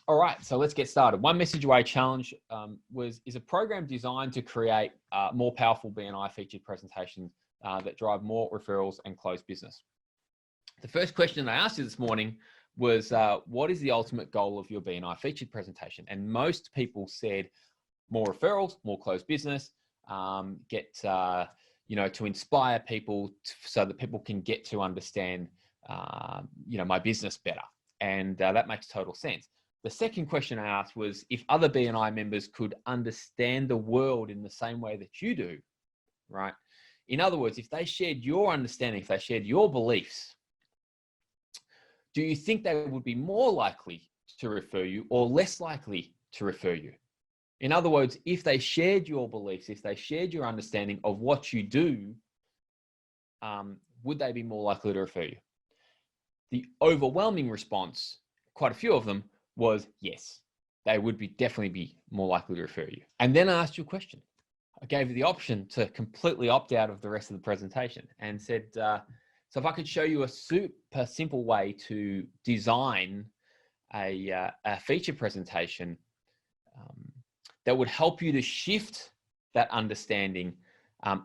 All right, so let's get started. One Message Away Challenge is a program designed to create more powerful BNI featured presentations that drive more referrals and close business. The first question I asked you this morning was, what is the ultimate goal of your BNI featured presentation? And most people said more referrals, more closed business, to inspire people so that people can get to understand, my business better. And that makes total sense. The second question I asked was if other BNI members could understand the world in the same way that you do, right? In other words, if they shared your understanding, if they shared your beliefs, do you think they would be more likely to refer you or less likely to refer you? In other words, if they shared your beliefs, if they shared your understanding of what you do, would they be more likely to refer you? The overwhelming response, quite a few of them, was yes, they would definitely be more likely to refer you. And then I asked you a question. I gave you the option to completely opt out of the rest of the presentation and said, so if I could show you a super simple way to design a feature presentation that would help you to shift that understanding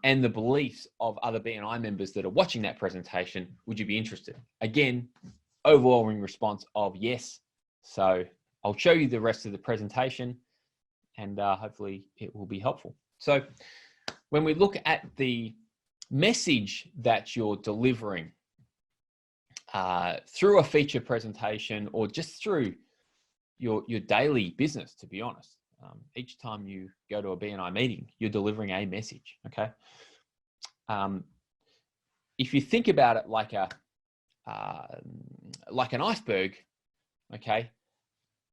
and the beliefs of other BNI members that are watching that presentation, would you be interested? Again, overwhelming response of yes. So I'll show you the rest of the presentation and hopefully it will be helpful. So when we look at the message that you're delivering through a feature presentation or just through your daily business, to be honest, each time you go to a BNI meeting, you're delivering a message, okay? If you think about it like an iceberg, okay,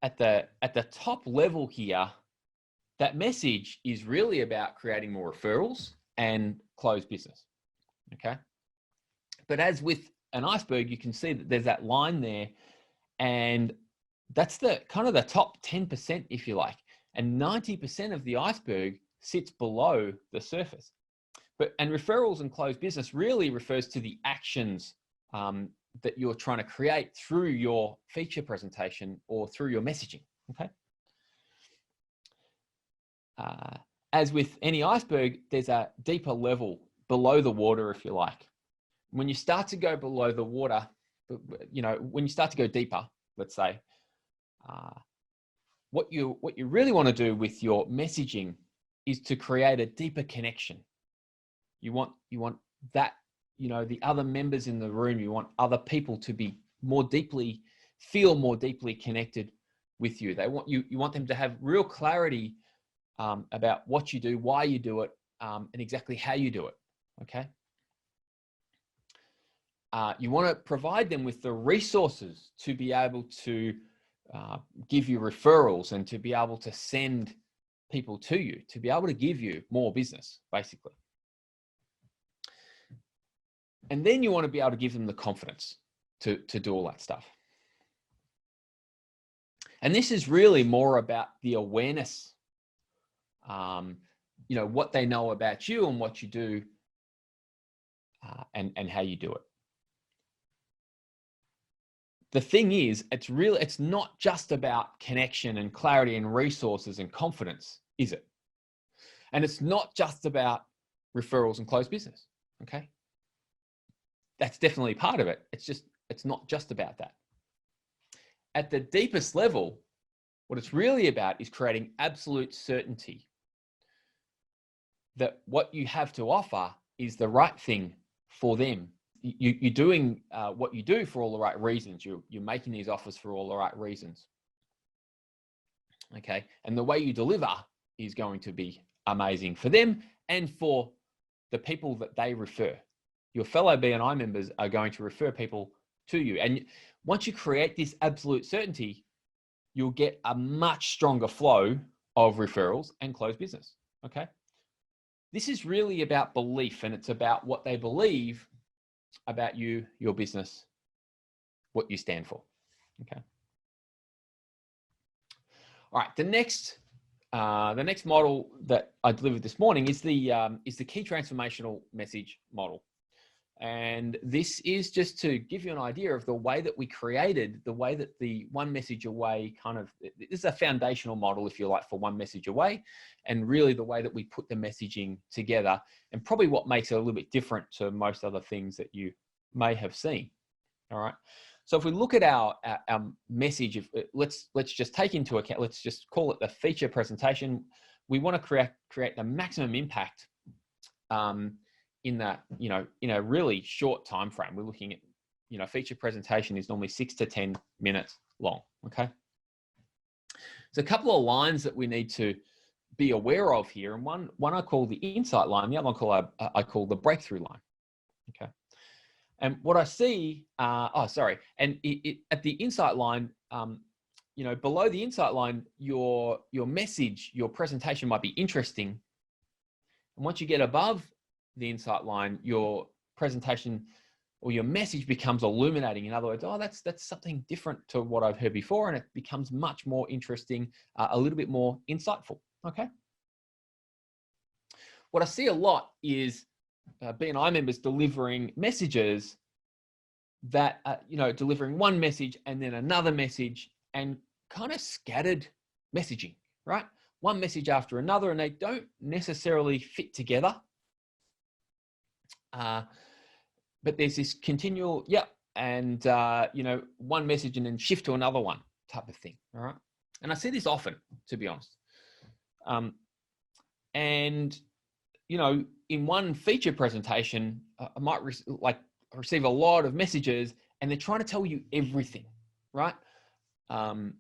at the top level here, that message is really about creating more referrals and closed business, okay? But as with an iceberg, you can see that there's that line there, and that's the kind of the top 10%, if you like, and 90% of the iceberg sits below the surface. And referrals and closed business really refers to the actions that you're trying to create through your feature presentation or through your messaging, okay? As with any iceberg, there's a deeper level below the water, if you like. When you start to go below the water, when you start to go deeper, let's say, what you really want to do with your messaging is to create a deeper connection. You want that, the other members in the room, you want other people to feel more deeply connected with you. You want them to have real clarity about what you do, why you do it, and exactly how you do it, okay? You want to provide them with the resources to be able to give you referrals and to be able to send people to you, to be able to give you more business, basically. And then you want to be able to give them the confidence to do all that stuff. And this is really more about the awareness, what they know about you and what you do and how you do it. The thing is, it's not just about connection and clarity and resources and confidence, is it? And it's not just about referrals and closed business, okay? That's definitely part of it. It's not just about that. At the deepest level, what it's really about is creating absolute certainty that what you have to offer is the right thing for them. You're doing what you do for all the right reasons. You're making these offers for all the right reasons. Okay, and the way you deliver is going to be amazing for them and for the people that they refer. Your fellow BNI members are going to refer people to you. And once you create this absolute certainty, you'll get a much stronger flow of referrals and closed business, okay? This is really about belief, and it's about what they believe about you, your business, what you stand for, okay? All right, the next model that I delivered this morning is the key transformational message model. And this is just to give you an idea of the way that we created, the way that the one message away this is a foundational model, if you like, for one message away, and really the way that we put the messaging together, and probably what makes it a little bit different to most other things that you may have seen. All right. So if we look at our message, let's just take into account, let's just call it the feature presentation. We want to create the maximum impact in that, in a really short time frame. We're looking at, feature presentation is normally 6 to 10 minutes long. Okay. There's a couple of lines that we need to be aware of here, and one I call the insight line, the other one I call the breakthrough line. Okay. And what I see, and at the insight line, below the insight line, your message, your presentation might be interesting. And once you get above the insight line, your presentation or your message becomes illuminating. In other words, that's something different to what I've heard before, and it becomes much more interesting, a little bit more insightful. Okay. What I see a lot is BNI members delivering messages that, delivering one message and then another message, and kind of scattered messaging, right? One message after another, and they don't necessarily fit together. But there's this continual, one message and then shift to another one type of thing. All right. And I see this often, to be honest. In one feature presentation, I might receive a lot of messages, and they're trying to tell you everything, right? And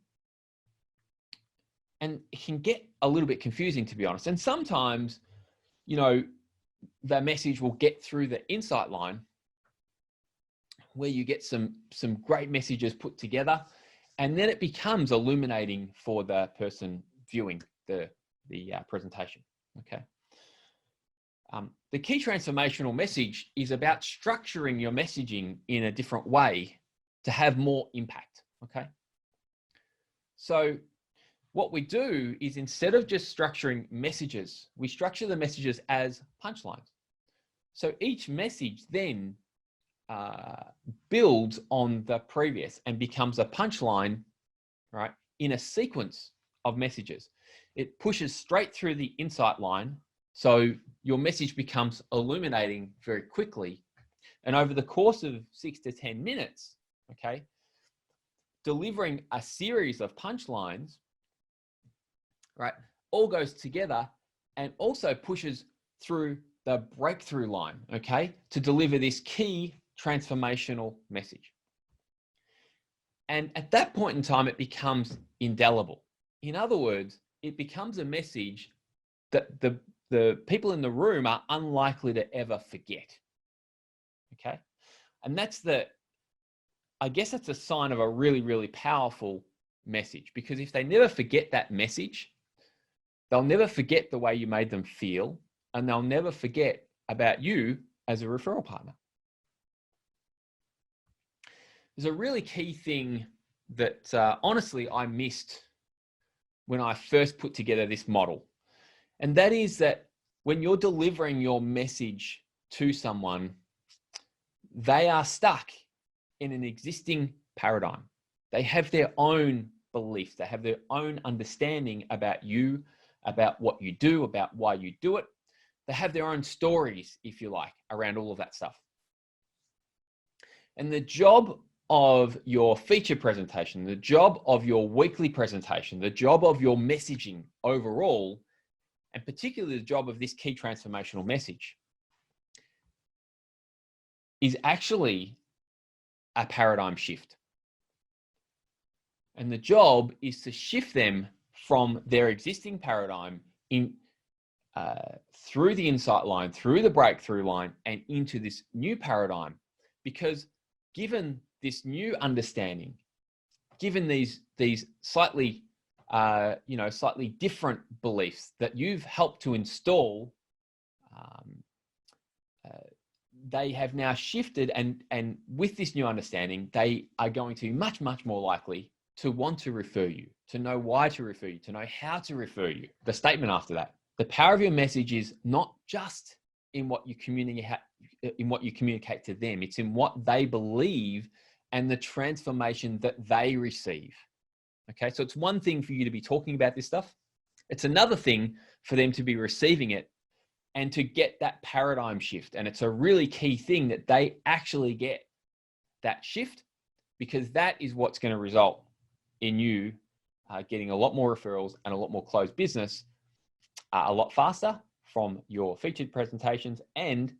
it can get a little bit confusing, to be honest. And sometimes, the message will get through the insight line, where you get some great messages put together, and then it becomes illuminating for the person viewing the presentation. Okay. The key transformational message is about structuring your messaging in a different way to have more impact. Okay. So what we do is, instead of just structuring messages, we structure the messages as punchlines. So each message then builds on the previous and becomes a punchline, right, in a sequence of messages. It pushes straight through the insight line, so your message becomes illuminating very quickly. And over the course of 6 to 10 minutes, okay, delivering a series of punchlines, right, all goes together and also pushes through the breakthrough line, okay, to deliver this key transformational message. And at that point in time, it becomes indelible. In other words, it becomes a message that the people in the room are unlikely to ever forget. Okay. And that's a sign of a really, really powerful message, because if they never forget that message, they'll never forget the way you made them feel, and they'll never forget about you as a referral partner. There's a really key thing that honestly I missed when I first put together this model. And that is that when you're delivering your message to someone, they are stuck in an existing paradigm. They have their own beliefs. They have their own understanding about you, about what you do, about why you do it. They have their own stories, if you like, around all of that stuff. And the job of your feature presentation, the job of your weekly presentation, the job of your messaging overall, and particularly the job of this key transformational message, is actually a paradigm shift. And the job is to shift them from their existing paradigm through the insight line, through the breakthrough line, and into this new paradigm. Because given this new understanding, given these slightly different beliefs that you've helped to install, they have now shifted, and with this new understanding, they are going to be much, much more likely to want to refer you, to know why to refer you, to know how to refer you. The statement after that: the power of your message is not just in what you communicate to them. It's in what they believe and the transformation that they receive. Okay, so it's one thing for you to be talking about this stuff. It's another thing for them to be receiving it and to get that paradigm shift. And it's a really key thing that they actually get that shift, because that is what's going to result in you getting a lot more referrals and a lot more closed business a lot faster from your featured presentations and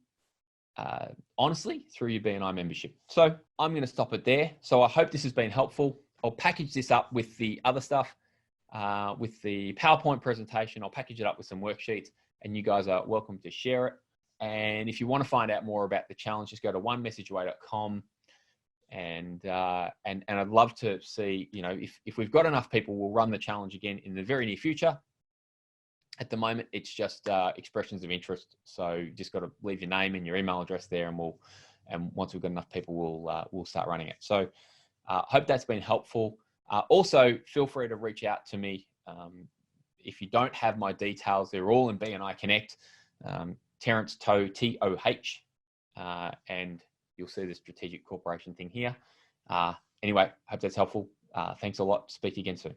honestly through your BNI membership. So I'm going to stop it there. So I hope this has been helpful. I'll package this up with the other stuff, with the PowerPoint presentation. I'll package it up with some worksheets, and you guys are welcome to share it. And if you want to find out more about the challenge, just go to onemessageaway.com. And I'd love to see, you know, if we've got enough people, we'll run the challenge again in the very near future. At the moment, it's just expressions of interest. So you just got to leave your name and your email address there, and once we've got enough people, we'll start running it. So hope that's been helpful. Also, feel free to reach out to me. If you don't have my details, they're all in BNI Connect. Terence Toh, T-O-H, and you'll see the strategic corporation thing here. Anyway, hope that's helpful. Thanks a lot. Speak to you again soon.